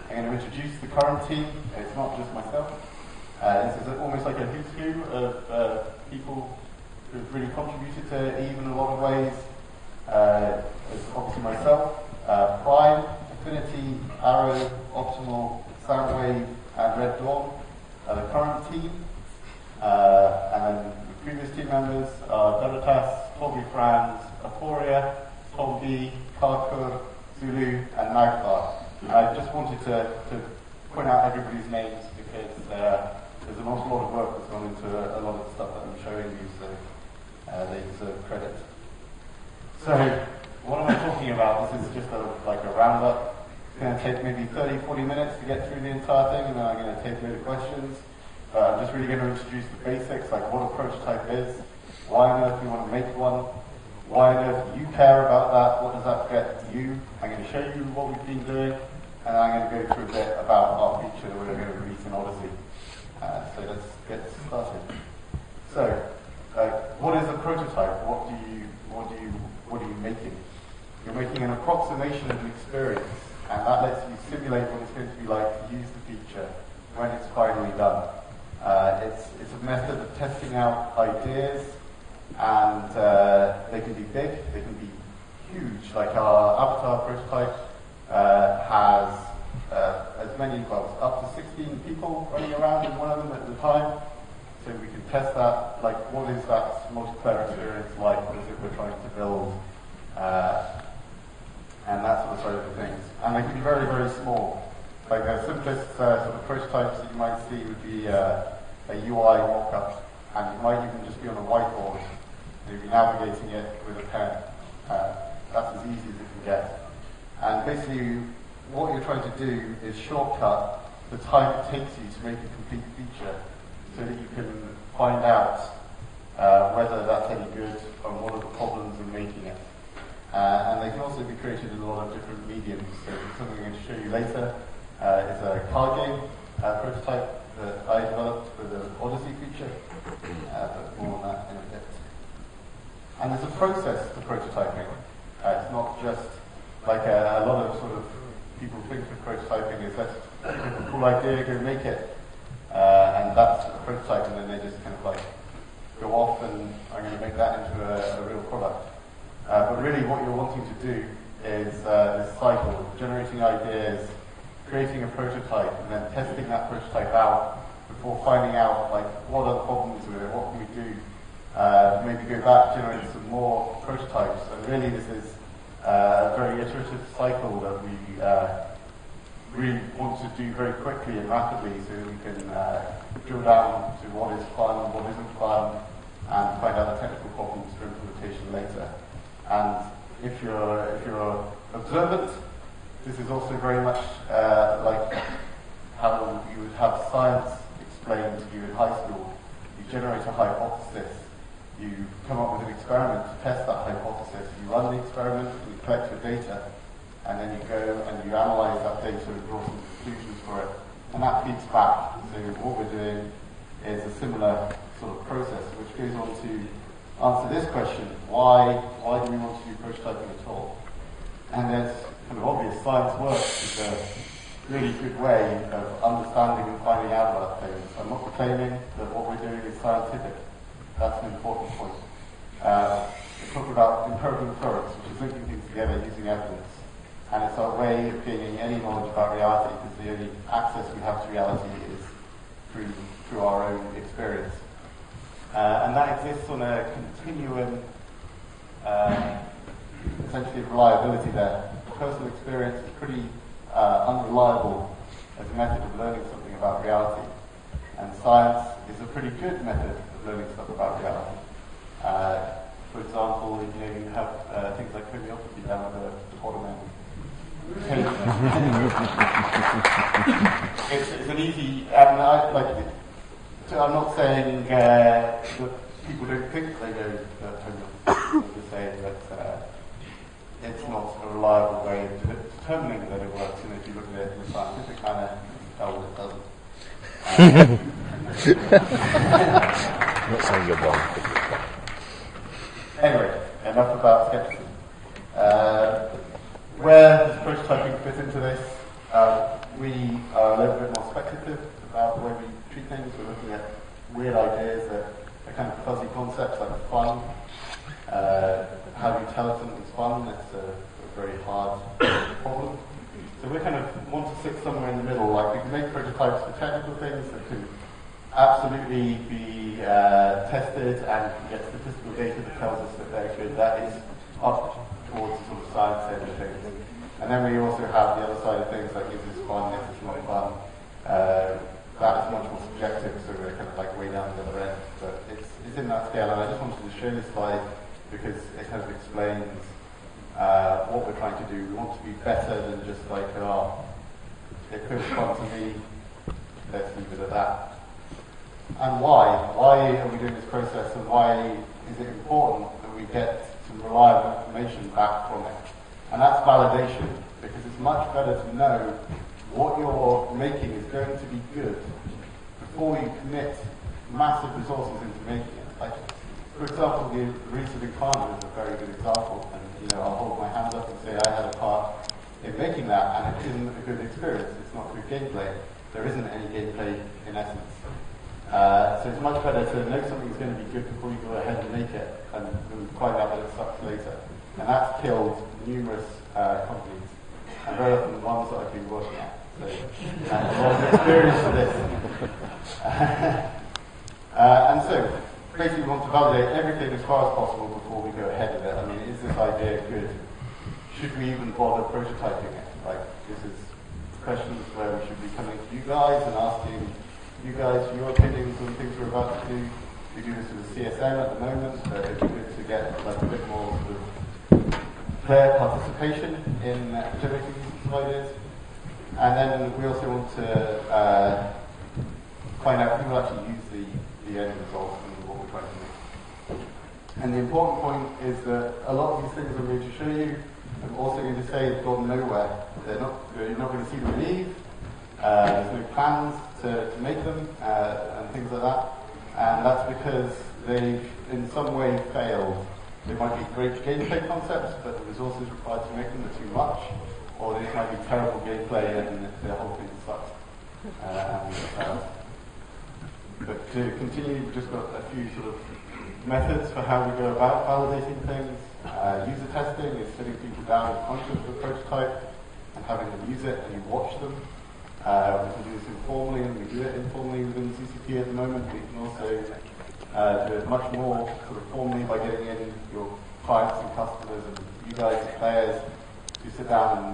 I'm going to introduce the current team. It's not just myself. This is almost like a who's who of people who've really contributed to Eve in a lot of ways. There's obviously myself, Prime, Affinity, Arrow, Optimal, Soundwave, and Red Dawn are the current team. And then the previous team members are Veritas, Toby Franz, Aphoria, Tom B, Karkur, Zulu, and Magpar. I just wanted to point out everybody's names because there's an awful lot of work that's gone into a lot of the stuff that I'm showing you, so they deserve credit. So, what am I talking about? This is just like a roundup. It's going to take maybe 30-40 minutes to get through the entire thing, and then I'm going to take a load of questions. I'm just really going to introduce the basics, like what a prototype is, why on earth you want to make one, why on earth do you care about that, what does that get you. I'm going to show you what we've been doing, and I'm going to go through a bit about our feature that we're going to release in Odyssey. So let's get started. So, what is a prototype? What are you making? You're making an approximation of the experience, and that lets you simulate what it's going to be like to use the feature when it's finally done. It's a method of testing out ideas, and they can be big, they can be huge. Like our avatar prototype has as many, well, up to 16 people running around in one of them at the time. So we can test that, like what is that multiplayer experience like, what is it we're trying to build, and that sort of things. And they can be very, very small. Like the simplest sort of prototypes that you might see would be a UI mock-up, and it might even just be on a whiteboard. You'd be navigating it with a pen. That's as easy as it can get. And basically, what you're trying to do is shortcut the time it takes you to make a complete feature, so that you can find out whether that's any good and what are the problems in making it. And they can also be created in a lot of different mediums. So something I'm going to show you later is a card game prototype that I developed for the Odyssey feature, but more on that in a bit. And there's a process to prototyping. It's not just like a lot of sort of people think of prototyping as let's think of a cool idea, go make it, and that's a prototype, and then they just kind of like go off and I'm going to make that into a real product. But really what you're wanting to do is this cycle of generating ideas, creating a prototype, and then testing that prototype out before finding out like what are the problems with it, what can we do, maybe go back, generate some more prototypes. And really this is a very iterative cycle that we really want to do very quickly and rapidly, so we can drill down to what is fun, what isn't fun, and find out the technical problems for implementation later. And if you're observant, this is also very much like how you would have science explained to you in high school. You generate a hypothesis, you come up with an experiment to test that hypothesis, you run the experiment, you collect your data, and then you go and you analyze that data and draw some conclusions for it, and that feeds back. So what we're doing is a similar sort of process, which goes on to answer this question: why do we want to do prototyping at all? And there's kind of obvious science work is a really good way of understanding and finding out about things. I'm not claiming that what we're doing is scientific. That's an important point. We're talking about empirical inference, which is linking things together using evidence. And it's our way of gaining any knowledge about reality, because the only access we have to reality is through our own experience. And that exists on a continuum, essentially, of reliability there. Personal experience is pretty unreliable as a method of learning something about reality. And science is a pretty good method of learning stuff about reality. For example, you have things like homeopathy down at the bottom end. It's an easy, I'm not saying that people don't think they know that homeopathy. I'm just saying that it's not a reliable way of determining that it works, and if you look at it in a scientific manner, you can tell that it doesn't. I'm not saying you're wrong. Anyway, enough about skepticism. Where does prototyping fit into this? We are a little bit more speculative about the way we treat things. We're looking at weird ideas that are kind of fuzzy concepts like fun. How do you tell if something's fun? It's a very hard problem. So we kind of want to sit somewhere in the middle. Like we can make prototypes for technical things that can absolutely be tested and get statistical data that tells us that they're good. That is up towards the sort of science end of things. And then we also have the other side of things like is this fun, is this not fun? That is much more subjective, so we're kind of like way down the other end. But it's in that scale, and I just wanted to show this slide because it kind of explains what we're trying to do. We want to be better than just like, it feels fun to me, let's leave it at that. And why? Why are we doing this process, and why is it important that we get some reliable information back from it? And that's validation, because it's much better to know what you're making is going to be good before you commit massive resources into making it. Like, for example, the release of Incarnate is a very good example, and I'll hold my hands up and say I had a part in making that, and it isn't a good experience. It's not good gameplay. There isn't any gameplay in essence. So it's much better to know something's going to be good before you go ahead and make it, and find out that it sucks later. And that's killed numerous companies, and very often the ones that I've been working at. So I have a lot of experience with this. And so, basically we want to validate everything as far as possible before we go ahead with it. I mean, is this idea good? Should we even bother prototyping it? Like, this is questions where we should be coming to you guys and asking you guys for your opinions on things we're about to do. We do this with the CSM at the moment, but it'd be good to get like a bit more sort of player participation in generating these ideas. And then we also want to find out who will actually use the end result and what we're trying to make. And the important point is that a lot of these things I'm going to show you, I'm also going to say have gone nowhere. You're not going to see them leave. There's no plans to make them and things like that. And that's because they've in some way failed. They might be great gameplay concepts, but the resources required to make them are too much. Or they might be terrible gameplay and the whole thing sucks. But to continue, we've just got a few sort of methods for how we go about validating things. User testing is sitting people down in front of the prototype and having them use it, and you watch them. We can do this informally, and we do it informally within CCP at the moment. We can also do it much more sort of formally by getting in your clients and customers and you guys as players to sit down and